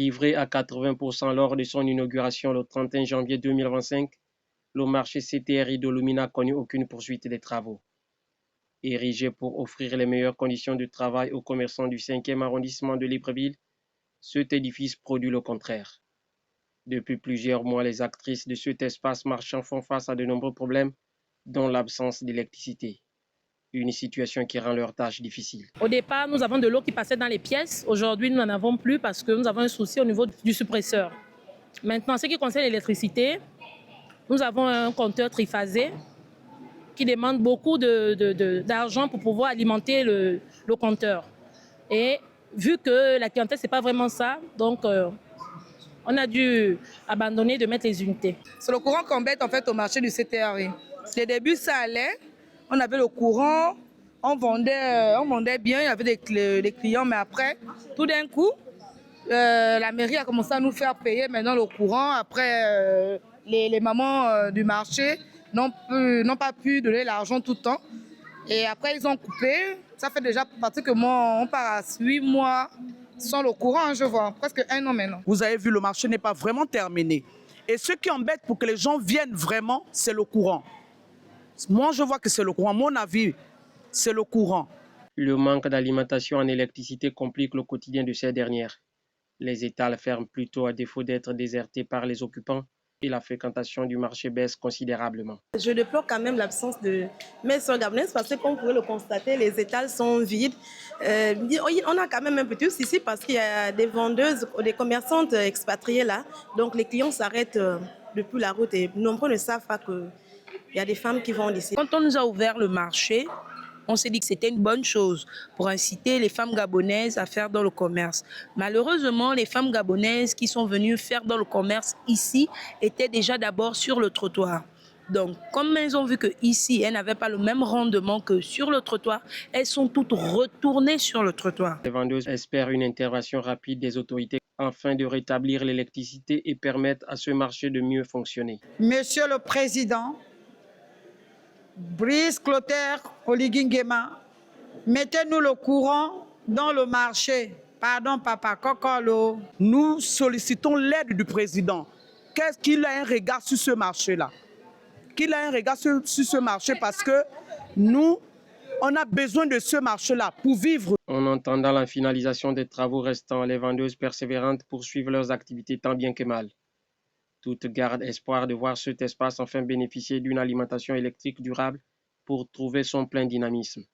Livré à 80% lors de son inauguration le 31 janvier 2025, le marché CTRI de Lomina n'a connu aucune poursuite des travaux. Érigé pour offrir les meilleures conditions de travail aux commerçants du 5e arrondissement de Libreville, cet édifice produit le contraire. Depuis plusieurs mois, les actrices de cet espace marchand font face à de nombreux problèmes, dont l'absence d'électricité. Une situation qui rend leur tâche difficile. Au départ, nous avons de l'eau qui passait dans les pièces. Aujourd'hui, nous n'en avons plus parce que nous avons un souci au niveau du suppresseur. Maintenant, ce qui concerne l'électricité, nous avons un compteur triphasé qui demande beaucoup d'argent pour pouvoir alimenter le compteur. Et vu que la clientèle, ce n'est pas vraiment ça, donc on a dû abandonner de mettre les unités. C'est le courant qu'on bête en fait au marché du CTRI. Au début, ça allait. On avait le courant, on vendait bien, il y avait des clients, mais après, tout d'un coup, la mairie a commencé à nous faire payer maintenant le courant. Après, les mamans du marché n'ont pas pu donner l'argent tout le temps. Et après, ils ont coupé. Ça fait déjà pratiquement, on part à 8 mois sans le courant, je vois, presque 1 an maintenant. Vous avez vu, le marché n'est pas vraiment terminé. Et ce qui embête pour que les gens viennent vraiment, c'est le courant. Moi, je vois que c'est le courant. Mon avis, c'est le courant. Le manque d'alimentation en électricité complique le quotidien de ces dernières. Les étals ferment plutôt à défaut d'être désertés par les occupants et la fréquentation du marché baisse considérablement. Je déplore quand même l'absence de mes soeurs gabonaises parce que, comme vous pouvez le constater, les étals sont vides. On a quand même un petit souci parce qu'il y a des vendeuses, des commerçantes expatriées là. Donc les clients s'arrêtent depuis la route et nombreux ne savent pas qu'il y a des femmes qui vendent ici. Quand on nous a ouvert le marché, on s'est dit que c'était une bonne chose pour inciter les femmes gabonaises à faire dans le commerce. Malheureusement, les femmes gabonaises qui sont venues faire dans le commerce ici étaient déjà d'abord sur le trottoir. Donc, comme elles ont vu qu'ici, elles n'avaient pas le même rendement que sur le trottoir, elles sont toutes retournées sur le trottoir. Les vendeuses espèrent une intervention rapide des autorités afin de rétablir l'électricité et permettre à ce marché de mieux fonctionner. Monsieur le Président, Brice Clotaire Oligui-Nguema, mettez-nous le courant dans le marché. Pardon, papa, Kokolo. Nous sollicitons l'aide du président. Qu'est-ce qu'il a un regard sur ce marché-là? Qu'il a un regard sur ce marché parce que nous, on a besoin de ce marché-là pour vivre. En attendant la finalisation des travaux restants, les vendeuses persévérantes poursuivent leurs activités tant bien que mal. Toutes gardent espoir de voir cet espace enfin bénéficier d'une alimentation électrique durable pour trouver son plein dynamisme.